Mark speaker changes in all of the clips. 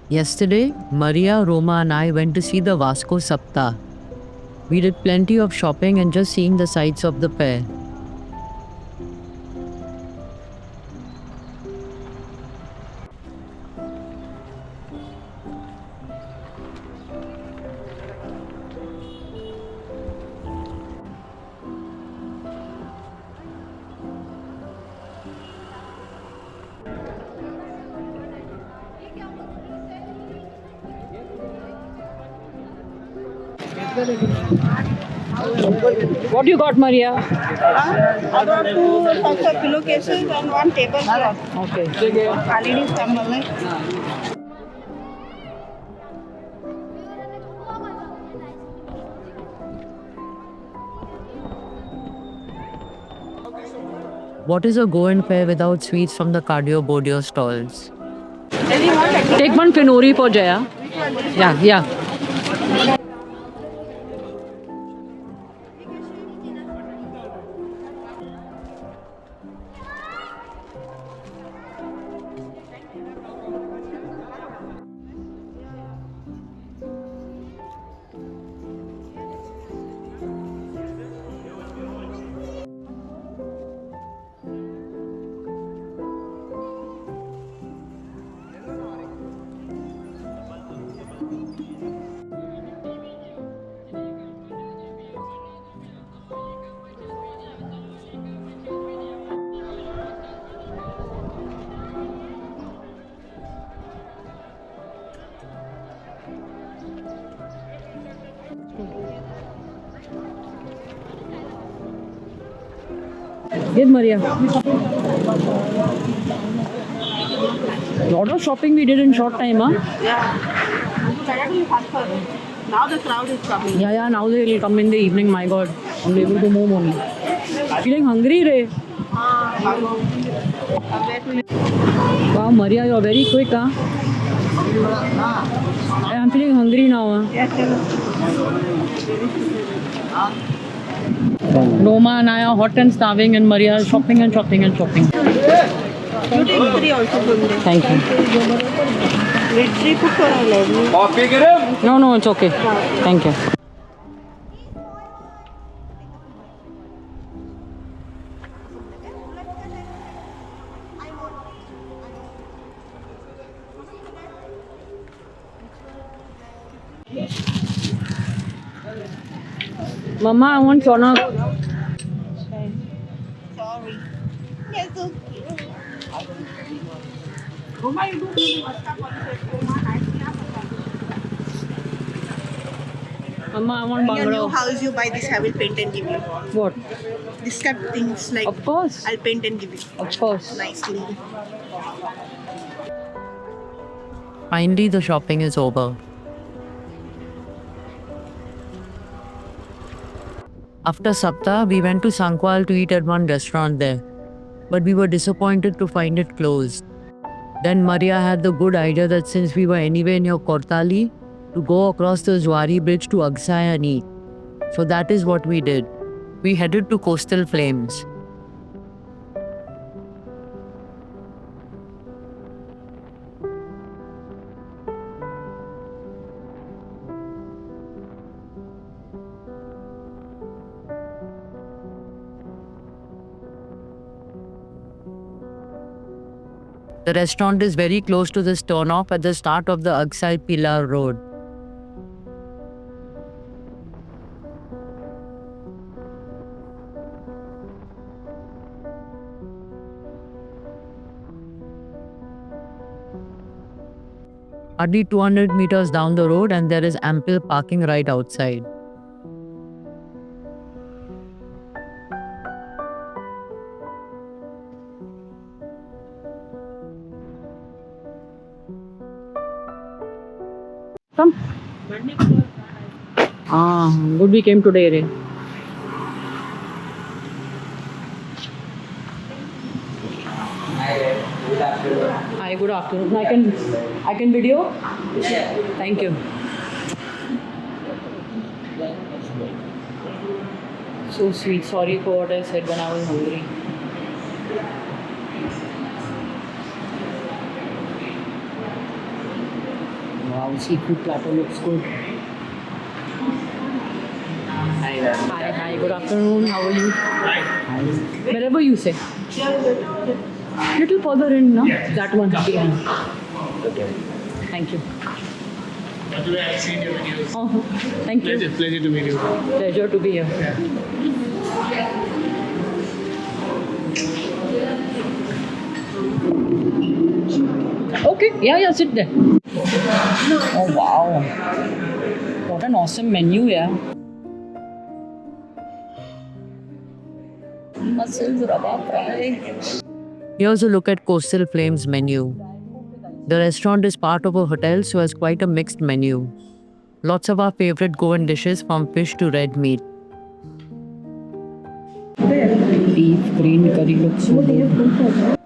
Speaker 1: Yesterday, Maria, Roma, and I went to see the Vasco Sapta. We did plenty of shopping and just seeing the sights of the pair. What you got, Maria?
Speaker 2: I got two sets of pillowcases and one tablecloth.
Speaker 1: Okay.
Speaker 2: LED stumble.
Speaker 1: What is a Goan fair without sweets from the Cardio Bordio stalls? Take one Finori for Jaya. Yeah. Good, Maria. Lot of shopping we did in short time, huh?
Speaker 2: Now the crowd is coming.
Speaker 1: Yeah, now they will come in the evening, my god. I'm able to move only. Feeling hungry, Ray? Wow, Maria, you're very quick, huh? I'm feeling hungry now, huh? Roma and I are hot and starving, and Maria is shopping and shopping and shopping.
Speaker 2: You take three also from there.
Speaker 1: Thank you.
Speaker 2: Wait, three put for a level.
Speaker 1: No, it's okay. Thank you. Mama, I want Sonak.
Speaker 2: Sorry. Yes, okay.
Speaker 1: Mama, I want
Speaker 2: In your new
Speaker 1: bungalow.
Speaker 2: house, you buy this, I will paint and give you.
Speaker 1: What?
Speaker 2: This type of things like
Speaker 1: Of course.
Speaker 2: I'll paint and give you
Speaker 1: Of course.
Speaker 2: nicely.
Speaker 1: Finally, the shopping is over. After Sapta, we went to Sankwal to eat at one restaurant there. But we were disappointed to find it closed. Then Maria had the good idea that since we were anywhere near Kortali, to go across the Zwari bridge to Agsai and eat. So that is what we did. We headed to Coastal Flames. The restaurant is very close to this turnoff at the start of the Agsai Pilar Road. Hardly 200 meters down the road, and there is ample parking right outside. Come. Good we came today, Ray. Hi, good afternoon. I can video? Thank you. So sweet. Sorry for what I said when I was hungry. Wow, seafood platter looks good. Hi, good afternoon. How are you? Hi. Wherever you say. Little further in, no? That one behind.
Speaker 3: Okay.
Speaker 1: Thank you.
Speaker 3: By the way, I've seen your videos.
Speaker 1: Oh, thank you.
Speaker 3: Pleasure to meet you.
Speaker 1: Pleasure to be here. Okay, yeah, sit there. Oh, wow. What an awesome menu, yeah. Mussels, rava fry. Here's a look at Coastal Flames menu. The restaurant is part of a hotel, so has quite a mixed menu. Lots of our favorite Goan dishes from fish to red meat. Beef green curry looks so good.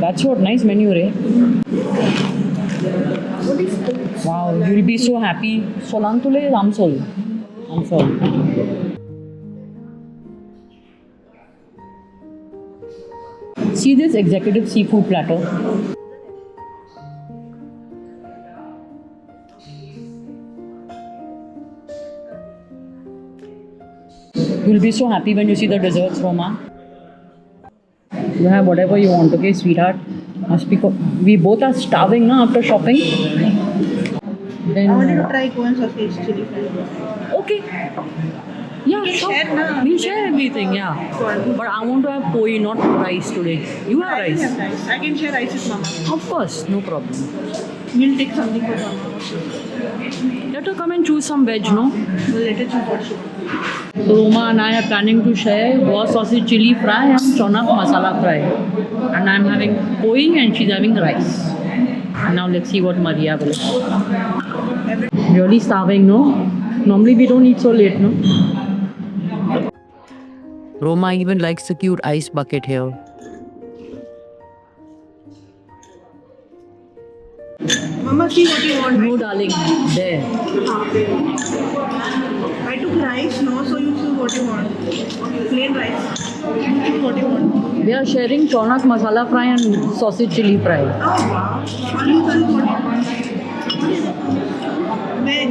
Speaker 1: That's what nice menu, Ray. Wow, you'll be so happy. Solantule is Amsol. See this executive seafood platter. You'll be so happy when you see the desserts, Roma. You have whatever you want, okay, sweetheart? We both are starving now after shopping. Then,
Speaker 2: I wanted to try Goan sausage chili fry.
Speaker 1: Okay. Yeah,
Speaker 2: We'll
Speaker 1: sure.
Speaker 2: share now.
Speaker 1: We'll share everything, yeah. But I want to have poi, not rice today. You have
Speaker 2: I
Speaker 1: rice?
Speaker 2: have rice. I can share rice with Mama.
Speaker 1: Of course, no problem.
Speaker 2: We'll take something for Mama.
Speaker 1: Let her come and choose some veg, no?
Speaker 2: We'll let her choose what she wants.
Speaker 1: So Roma and I are planning to share raw sausage chili fry and chonak masala fry. And I'm having poi and she's having rice. And now let's see what Maria will have. Really starving, no? Normally we don't eat so late, no? Roma even likes the cute ice bucket here.
Speaker 2: Mama, see what you want.
Speaker 1: No, darling. There.
Speaker 2: I took rice, no, so you choose what you want. Plain rice. You choose what you want.
Speaker 1: We are sharing chonak masala fry and sausage chili fry.
Speaker 2: Oh, wow. You choose what you want. Veg.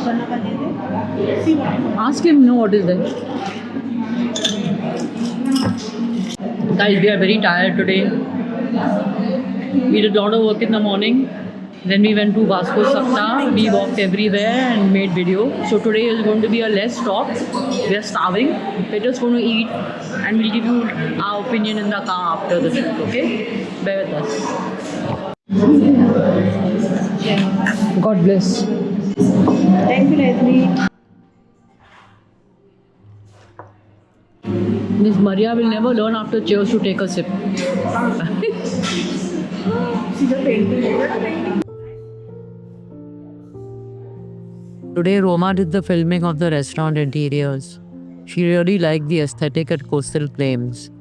Speaker 2: Chana paneer. See what you want.
Speaker 1: Ask him, no, what is that? Guys, we are very tired today. We did a lot of work in the morning. Then we went to Vasco Sapta. We walked everywhere and made video. So today is going to be a less talk. We are starving. We're just going to eat and we'll give you our opinion in the car after the shoot, okay? Bear with us. God bless.
Speaker 2: Thank you, Leslie.
Speaker 1: This Maria will never learn after cheers to take a sip.
Speaker 2: See the painting.
Speaker 1: Today, Roma did the filming of the restaurant interiors. She really liked the aesthetic at Coastal Flames.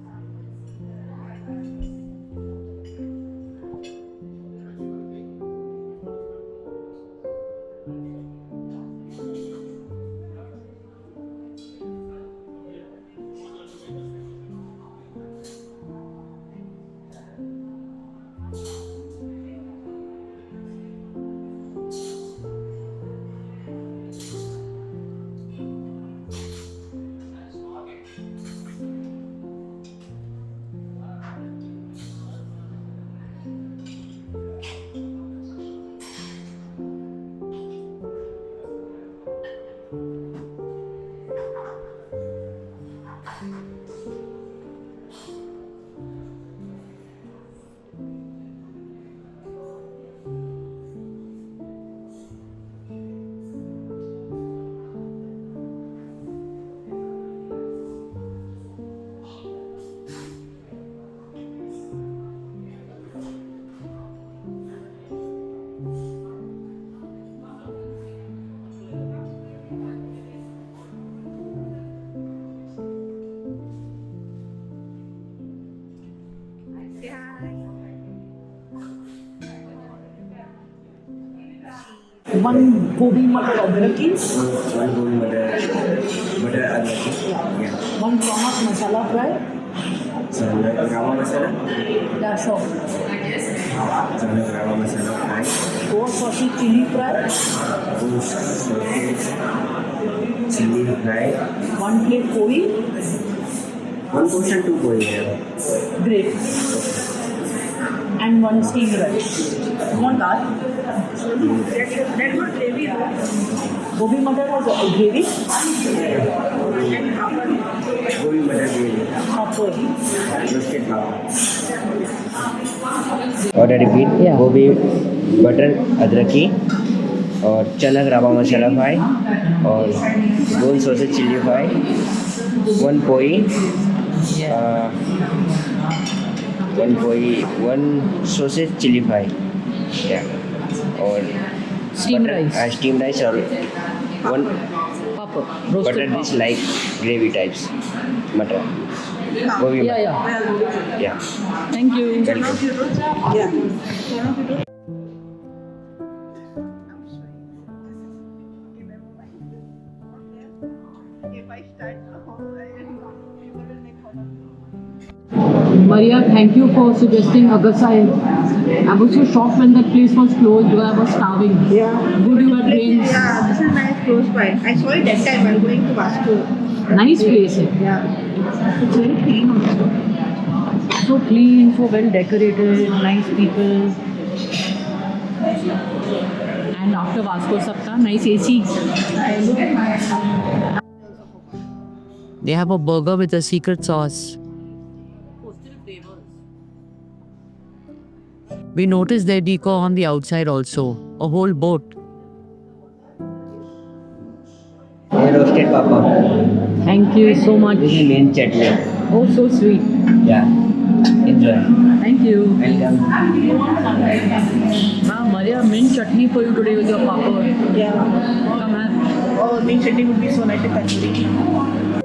Speaker 1: One gobi butter order, please.
Speaker 3: One gobi butter aloo. Yeah.
Speaker 1: One chonak masala fry.
Speaker 3: So, rava masala.
Speaker 1: Yeah, sure.
Speaker 3: Chana rava masala fry.
Speaker 2: 4 sausage chili fry.
Speaker 3: Goose sausage chili fry.
Speaker 2: 1 plate koi.
Speaker 3: 1 portion 2 koi hai.
Speaker 2: Great. And 1 steamed rice. You want that? That was gravy. Gobi mutton was gravy.
Speaker 3: Gobi butter gravy.
Speaker 2: Proper.
Speaker 3: Roasted papa. Order repeat.
Speaker 1: Yeah.
Speaker 3: गोभी butter Adarki और चना रवा मसाला fry और गोल sausage chilli fry 1 पोई 1 sausage chilli fry और
Speaker 1: Steamed rice.
Speaker 3: Steam rice और 1
Speaker 1: Papa.
Speaker 3: Butter
Speaker 1: Roasted
Speaker 3: dish
Speaker 1: papa.
Speaker 3: Like gravy types मटर गोभी
Speaker 1: Yeah, yeah.
Speaker 3: या
Speaker 1: Thank you.
Speaker 2: Yeah.
Speaker 1: Maria, thank you for suggesting Agasai. I was so shocked when that place was closed because I was starving.
Speaker 2: Yeah.
Speaker 1: Good you had brains.
Speaker 2: Yeah, this is nice close by. I saw it that time while going to Vasco.
Speaker 1: Nice place.
Speaker 2: Yeah. It's very clean also.
Speaker 1: So clean, so well decorated, nice people. And after Vasco Sapta, nice AC. They have a burger with a secret sauce. We noticed their decor on the outside also. A whole boat.
Speaker 3: Roasted पापा
Speaker 1: Thank you so much.
Speaker 3: This is main chutney
Speaker 1: Oh, so sweet.
Speaker 3: या enjoy
Speaker 1: Thank you.
Speaker 3: Welcome
Speaker 1: Wow, Maria, mint chutney for you today with your papa.
Speaker 2: Yeah.
Speaker 1: Come have.
Speaker 2: Oh, mint chutney would be so nice with tandoori.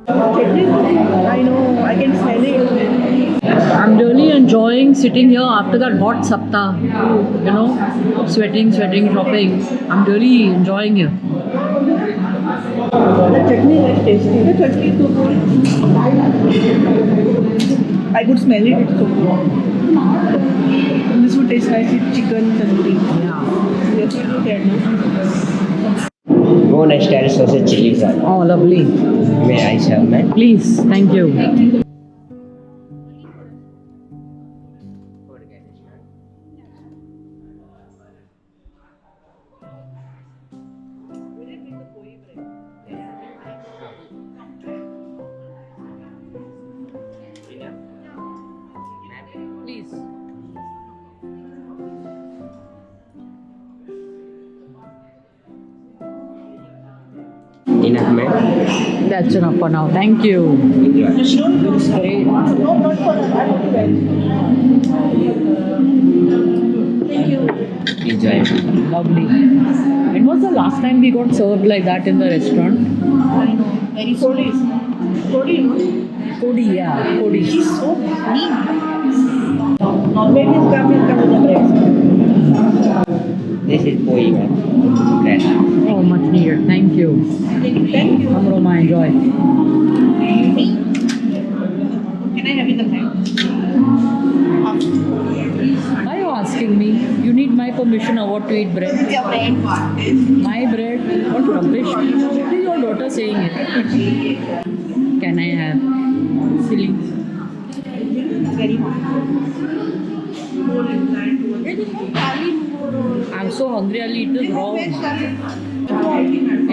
Speaker 2: I know, I can smell it.
Speaker 1: I'm really enjoying sitting here after that hot sapta. You know, sweating, shopping. I'm really enjoying it.
Speaker 2: The chutney is tasty. The chutney is so good. I could smell it, it's so good. This would taste nice with chicken tandoori.
Speaker 1: Yeah.
Speaker 2: Yes, you look at it.
Speaker 3: वो next है sausage chilli fry
Speaker 1: Oh, lovely.
Speaker 3: में आई सब में
Speaker 1: Please, thank you. Please.
Speaker 3: Enough में
Speaker 1: That's enough for now. Thank you.
Speaker 2: Mushroom?
Speaker 1: Looks great.
Speaker 2: No, not for us. I want to try. Thank you.
Speaker 3: Enjoy
Speaker 1: Lovely. When was the last time we got served like that in the restaurant?
Speaker 2: I know. Very Cody. Cody, no?
Speaker 1: Cody, yeah. Cody.
Speaker 2: She's so clean. Non-veg is come with the bread.
Speaker 3: This is poi में bread
Speaker 1: Oh, much needed. Thank you.
Speaker 2: Thank you.
Speaker 1: Come Roma, enjoy.
Speaker 2: Me? Can I have it the time?
Speaker 1: Why are you asking me? You need my permission or what to eat bread?
Speaker 2: Your bread.
Speaker 1: My bread? What rubbish? What is your daughter saying it? Can I have? Silly.
Speaker 2: It's very hot.
Speaker 1: I'm so hungry, I'll eat this raw.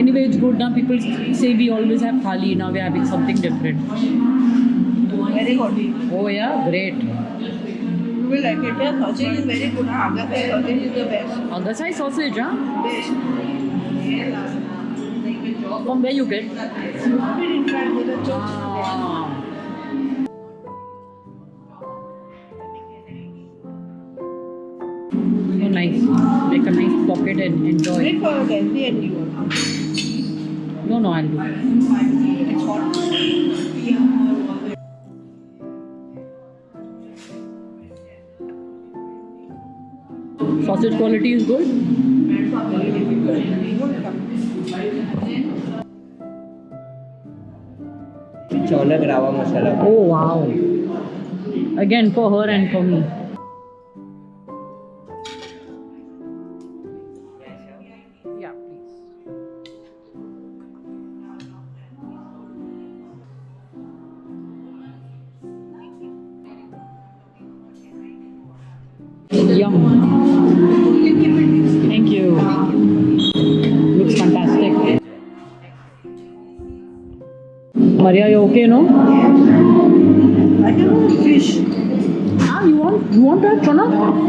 Speaker 1: Anyway, it's good now. People say we always have thali. Now we're having something different.
Speaker 2: Very hot.
Speaker 1: Oh yeah, great.
Speaker 2: You will like it. Yeah, sausage is very good. Agasai sausage is the best.
Speaker 1: Agasai sausage, huh?
Speaker 2: Best.
Speaker 1: From where you get?
Speaker 2: Stupid in fact with the church.
Speaker 1: Ah. So nice. Make a nice pocket and enjoy.
Speaker 2: Wait for Gandhi and you.
Speaker 1: No, I'll do.
Speaker 2: It's hot.
Speaker 1: Sausage quality is good.
Speaker 3: चौनक rava masala pav.
Speaker 1: Oh wow. Again for her and for me. Yeah, please. Yum. Thank you. Looks fantastic. Maria, you okay, no?
Speaker 2: I can fish.
Speaker 1: Ah, you want that, Chana?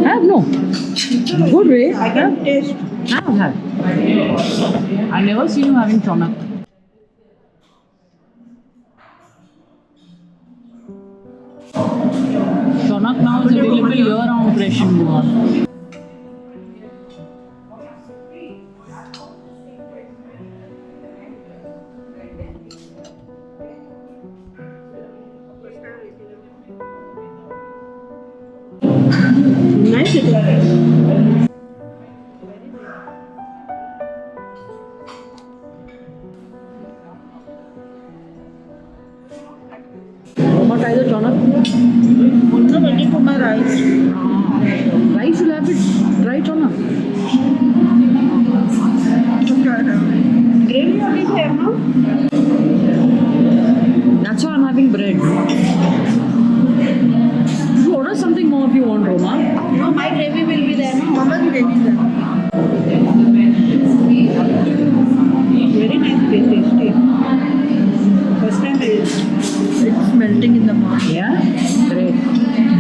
Speaker 1: Have no. Good way.
Speaker 2: I can taste.
Speaker 1: Have. I never seen you having Chana. Chonak now is available year-round fresh in Goa.
Speaker 2: Nice it is.
Speaker 1: Mama, try the Chonak.
Speaker 2: Also waiting for my rice.
Speaker 1: Rice, you'll have it. Try Chonak.
Speaker 2: Gravy only there, no?
Speaker 1: That's why I'm having bread. You order something more if you want, Roma.
Speaker 2: No, my gravy will be there. No? Mama's gravy is there. Very nice, tasty. First time it's melting in the mouth.
Speaker 1: Yeah? Great.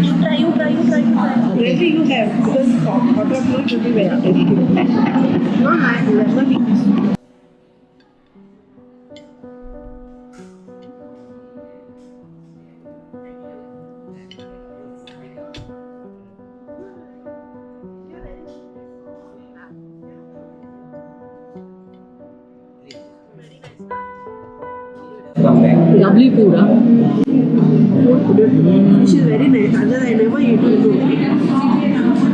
Speaker 2: You try. Gravy you have because hot water will be very tasty. No, nice. Lemon.
Speaker 3: Come back.
Speaker 1: Lovely food, huh?
Speaker 2: Fish is very nice. Other I never eat it.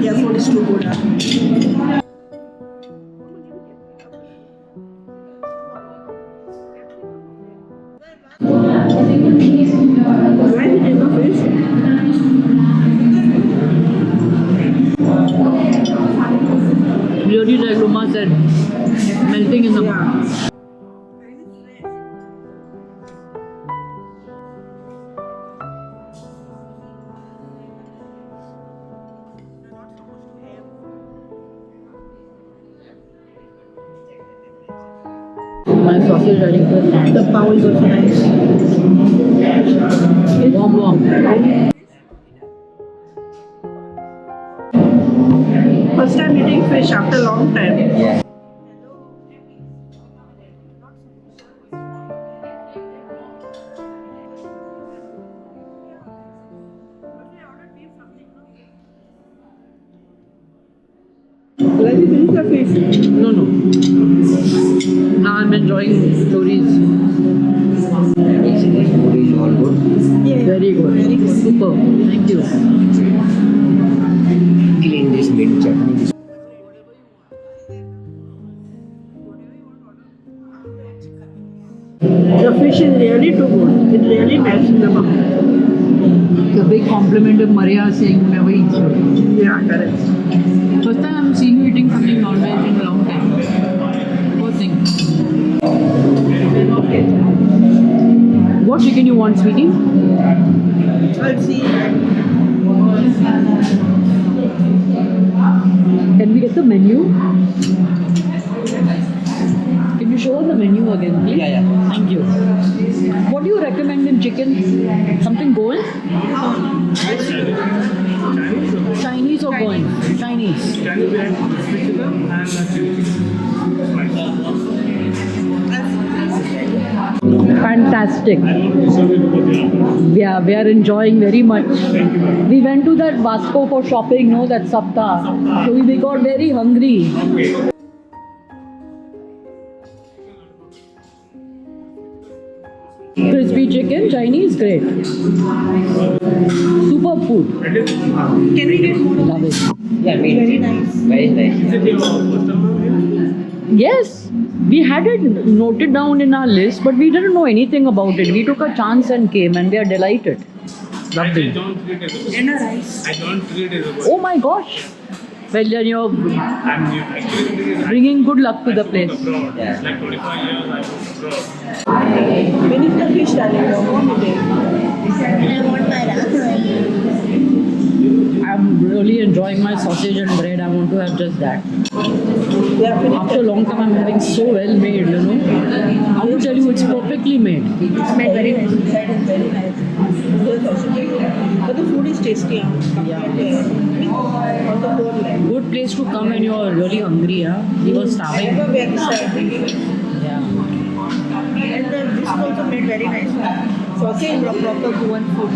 Speaker 2: Yeah, food is too good. Why is it enough fish?
Speaker 1: Really, like Roma said, melting in the mouth.
Speaker 2: Yeah.
Speaker 1: My sausage ready for that.
Speaker 2: The pav is also nice.
Speaker 1: Warm.
Speaker 2: First time eating fish after a long time.
Speaker 3: Yeah.
Speaker 2: Let me finish the fish.
Speaker 1: No. Now I'm enjoying stories.
Speaker 3: Basically, food is all good.
Speaker 2: Yeah.
Speaker 1: Very good.
Speaker 2: Very good.
Speaker 1: Super. Thank you.
Speaker 3: Clean this meat chutney.
Speaker 2: The fish is really too good. It really melts in the mouth.
Speaker 1: It's a big compliment of Maria saying never eats it.
Speaker 2: Yeah, correct.
Speaker 1: First time I'm seeing you eating something non-veg in a long time. Poor thing. What chicken you want, sweetie?
Speaker 2: I'll see.
Speaker 1: Can we get the menu? Can you show us the menu again, please?
Speaker 3: Yeah.
Speaker 1: Thank you. What do you recommend in chicken? Something gold? Chinese or gold? Chinese. Fantastic. Yeah, we are enjoying very much. We went to that Vasco for shopping, no, that Sapta. So we got very hungry. Crispy chicken, Chinese, great. Super food.
Speaker 2: Can we get more?
Speaker 1: Love it.
Speaker 3: Yeah, meat.
Speaker 2: Very nice.
Speaker 3: Very nice.
Speaker 1: Yes, we had it noted down in our list, but we didn't know anything about it. We took a chance and came, and we are delighted.
Speaker 4: I
Speaker 1: Lovely.
Speaker 4: don't treat it as a
Speaker 2: And a rice.
Speaker 4: I don't treat it as a
Speaker 1: Oh my gosh! Well, then you're
Speaker 4: I'm actually treating it
Speaker 1: bringing good luck to the place.
Speaker 4: abroad.
Speaker 3: Yeah.
Speaker 4: It's like 25 years I was abroad.
Speaker 2: When is the fish, darling? What do you take?
Speaker 5: I want my ramen.
Speaker 1: I'm really enjoying my sausage and bread. I want to have just that.
Speaker 2: They are finished.
Speaker 1: After a long time, I'm having so well made, you know. I will tell you, it's perfectly made.
Speaker 2: It's made very nice. Inside is very nice. There's also but the food is tasty.
Speaker 1: Yeah.
Speaker 2: On the whole line.
Speaker 1: Good place to come when you're really hungry, huh? We were starving.
Speaker 2: Never very excited.
Speaker 1: Yeah.
Speaker 2: And this is also made very nice. Sausage is proper Goan food.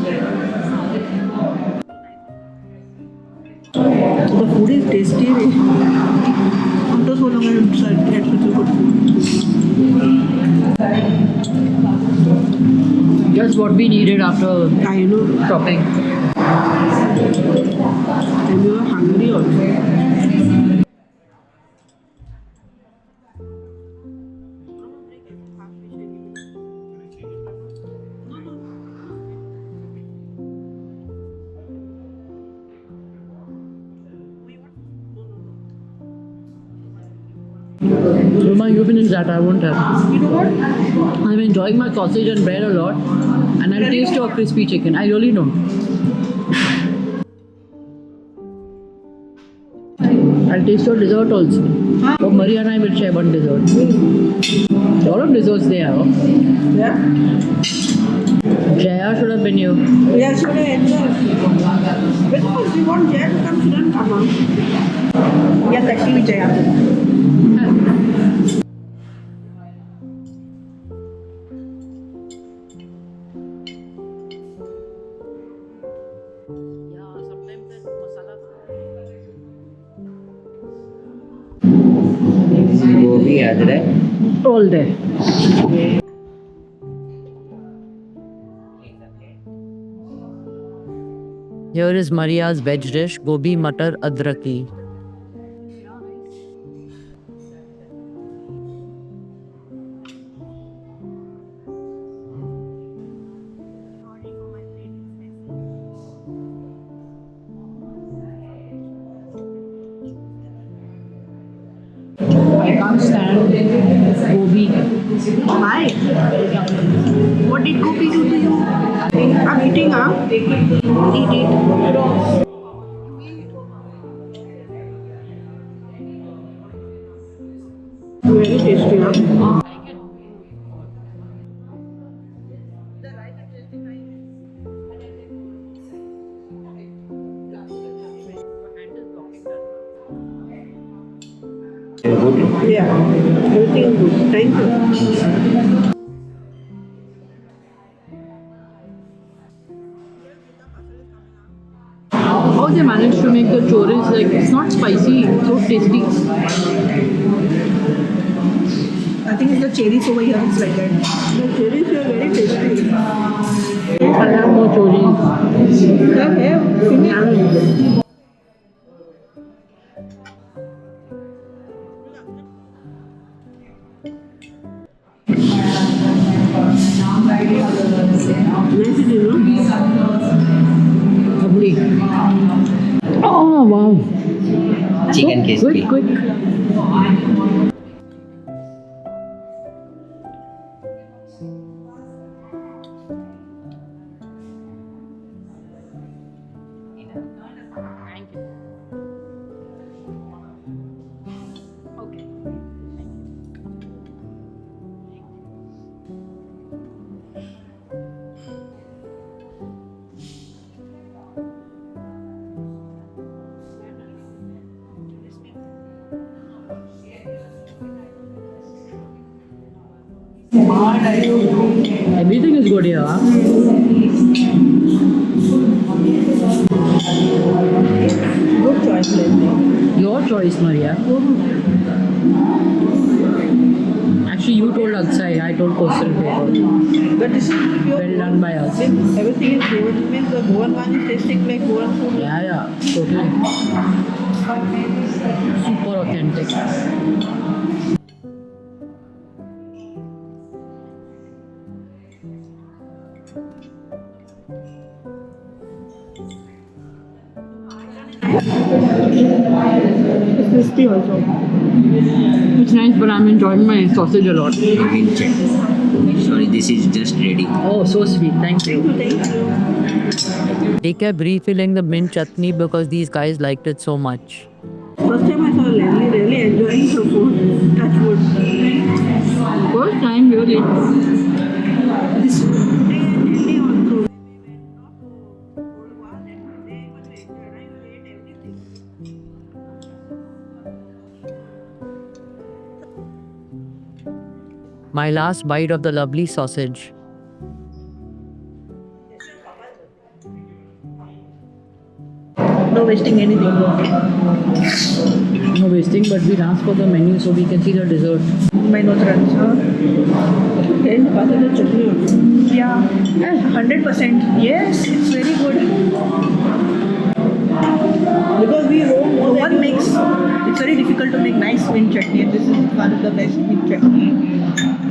Speaker 2: The food is tasty. After so long, I have had such a good food.
Speaker 1: Just what we needed after
Speaker 2: I know.
Speaker 1: shopping.
Speaker 2: And we were hungry also.
Speaker 1: Ruma, you've been in that, I won't have.
Speaker 2: You know what?
Speaker 1: I'm enjoying my sausage and bread a lot, and I'll taste your crispy chicken. I really don't. I'll taste your dessert also. Oh, Maria and I will share one dessert. A lot of desserts there. Huh?
Speaker 2: Yeah.
Speaker 1: Jaya should have been here.
Speaker 2: Yeah, should I enjoy? Because we want Jaya to come, she doesn't come out. Yeah, that TV Jaya.
Speaker 3: गोभी अदरक
Speaker 1: All there. Here is Maria's veg dish, gobi matar adraki. I can't stand gobi.
Speaker 2: Why? What did Gopi do to you? I'm eating, huh? Eat it. Very tasty, huh?
Speaker 3: good.
Speaker 2: Yeah, everything is good. Thank you.
Speaker 1: How they managed to make the choris like it's not spicy, it's so tasty.
Speaker 2: I think it's the cherries over here, it's like that. The cherries are very tasty.
Speaker 1: I have more choris.
Speaker 2: Yeah. Nice, you know?
Speaker 1: Lovely. Oh wow.
Speaker 3: Chicken crispy.
Speaker 1: Quick. Everything is good here. Huh?
Speaker 2: Good choice, Leslie.
Speaker 1: Your choice, Maria. Actually, you told Akshay, I told coastal paper.
Speaker 2: But this is pure.
Speaker 1: Well done by us.
Speaker 2: Since everything is Goan, means the Goan one is tasting like Goan food.
Speaker 1: Yeah, totally. Super authentic.
Speaker 2: It's crispy also.
Speaker 1: It's nice, but I'm enjoying my sausage a lot.
Speaker 3: Mint chutney. Sorry, this is just ready.
Speaker 1: Oh, so sweet. Thank you.
Speaker 2: Thank you.
Speaker 1: They kept refilling the mint chutney because these guys liked it so much.
Speaker 2: First time I saw Leslie really enjoying her food. Touch wood.
Speaker 1: First time, really.
Speaker 2: This today and Nelly also.
Speaker 1: My last bite of the lovely sausage.
Speaker 2: No wasting anything.
Speaker 1: No wasting, but we'll ask for the menu so we can see the dessert.
Speaker 2: My nose runs. Then pass the chutney also. Yeah. 100%. Yes, it's very good. Because we roam more one makes it's very difficult to make nice mint chutney, and this is one of the best mint chutney.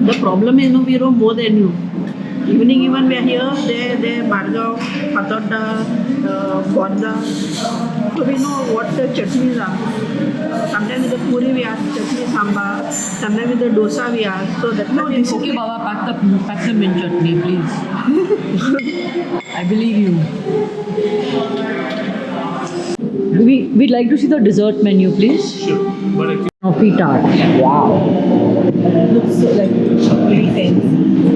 Speaker 2: The problem is, no, we roam more than you. Evening even we are here, there, Margao, Hatota, Gonda. So we know what the chutneys are. Sometimes with the puri we ask chutney sambar, sometimes with the dosa we ask. So that's why we
Speaker 1: Okay, Baba, pack the mint chutney, please. I believe you. We'd like to see the dessert menu, please.
Speaker 4: Sure. But actually,
Speaker 1: Coffee tart. Wow.
Speaker 2: looks so like very fancy.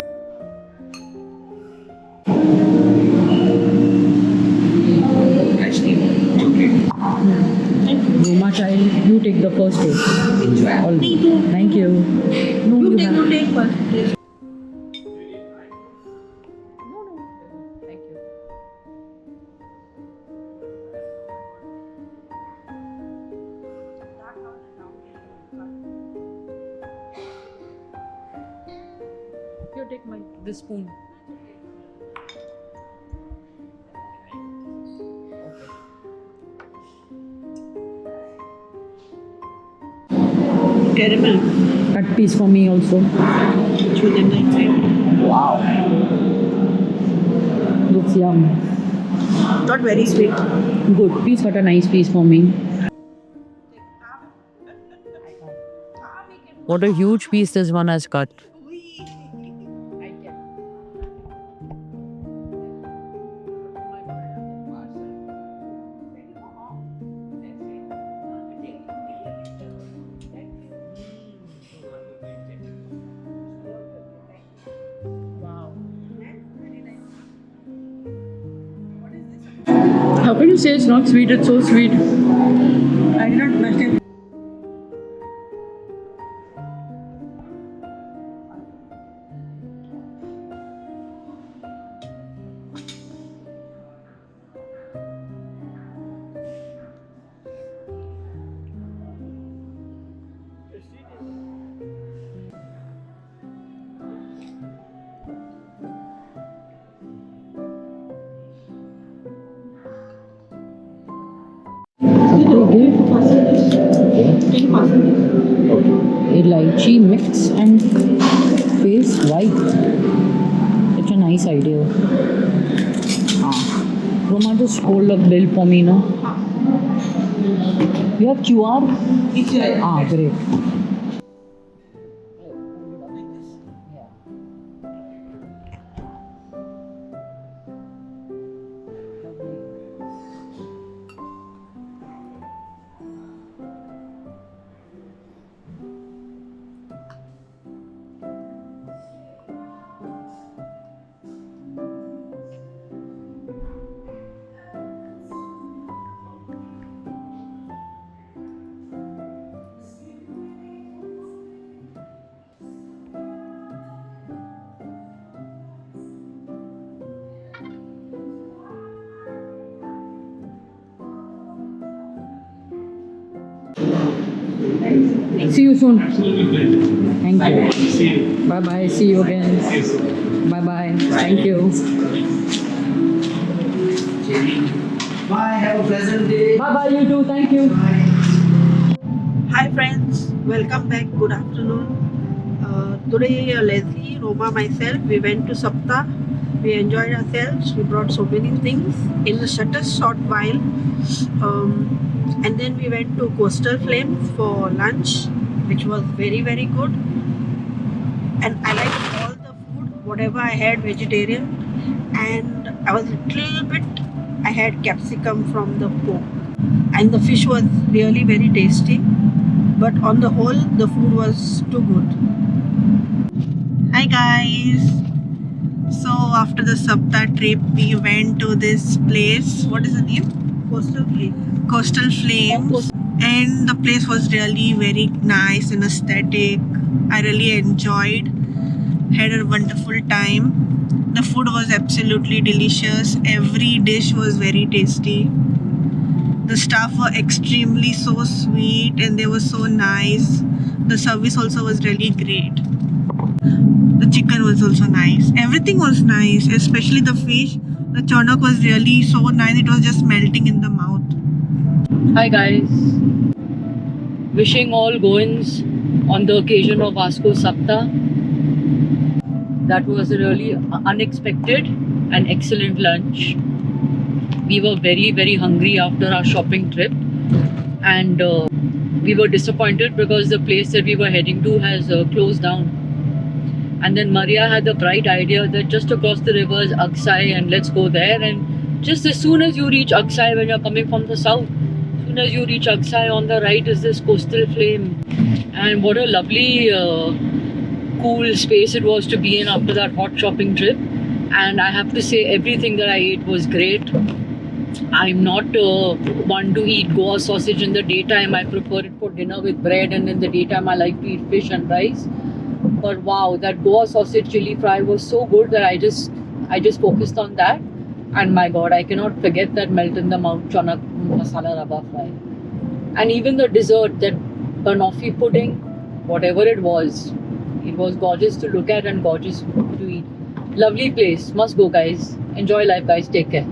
Speaker 3: Ice cream. Chocolate.
Speaker 1: Roma child, you take the first taste.
Speaker 3: Enjoy.
Speaker 1: All
Speaker 2: Me too.
Speaker 1: Thank you. No,
Speaker 2: You
Speaker 1: have-
Speaker 2: take first.
Speaker 1: Thank you. You take this spoon.
Speaker 2: Caramel.
Speaker 1: Cut piece for me also.
Speaker 2: With the nice cream.
Speaker 1: Wow. Looks yum.
Speaker 2: Not very sweet.
Speaker 1: Good. Please cut a nice piece for me. What a huge piece this one has cut. How can you say it's not sweet? It's so sweet.
Speaker 2: I did not understand.
Speaker 1: Elaichi mix and paste white. Such a nice idea. Roma, just hold the bill for me, no? You have QR? Great. See you soon.
Speaker 4: absolutely great.
Speaker 1: Thank you.
Speaker 4: See you.
Speaker 1: Bye bye. See you again.
Speaker 4: See you soon.
Speaker 1: Bye bye. Thank you.
Speaker 3: Bye. Have a pleasant day.
Speaker 1: Bye bye, you too. Thank you.
Speaker 2: Hi friends, welcome back. Good afternoon. Today Leslie, Roma, myself, we went to Sapta We enjoyed ourselves. We brought so many things in such a short while. And then we went to Coastal Flames for lunch, which was very, very good. And I liked all the food, whatever I had, vegetarian. And I was I had capsicum from the pork. And the fish was really very tasty. But on the whole, the food was too good. Hi guys. So after the Sapta trip, we went to this place. What is the name? Coastal Flames. Coastal Flames. And the place was really very nice and aesthetic. I really enjoyed. Had a wonderful time. The food was absolutely delicious. Every dish was very tasty. The staff were extremely so sweet and they were so nice. The service also was really great. The chicken was also nice. Everything was nice, especially the fish. The chonak was really so nice. It was just melting in the mouth.
Speaker 1: Hi guys. Wishing all goings on the occasion of Vasco Sapta. That was a really unexpected and excellent lunch. We were very, very hungry after our shopping trip, and we were disappointed because the place that we were heading to has closed down. And then Maria had the bright idea that just across the river is Aksai and let's go there. And just as soon as you reach Aksai, when you're coming from the south, as soon as you reach Aksai, on the right is this Coastal Flame. And what a lovely, cool space it was to be in after that hot shopping trip. And I have to say, everything that I ate was great. I'm not one to eat Goa sausage in the daytime. I prefer it for dinner with bread, and in the daytime I like to eat fish and rice. But wow, that Goa sausage chili fry was so good that I just focused on that. And my God, I cannot forget that melt in the mouth chonak masala rava fry. And even the dessert, that banoffee pudding, whatever it was gorgeous to look at and gorgeous to eat. Lovely place, must go guys. Enjoy life guys, take care.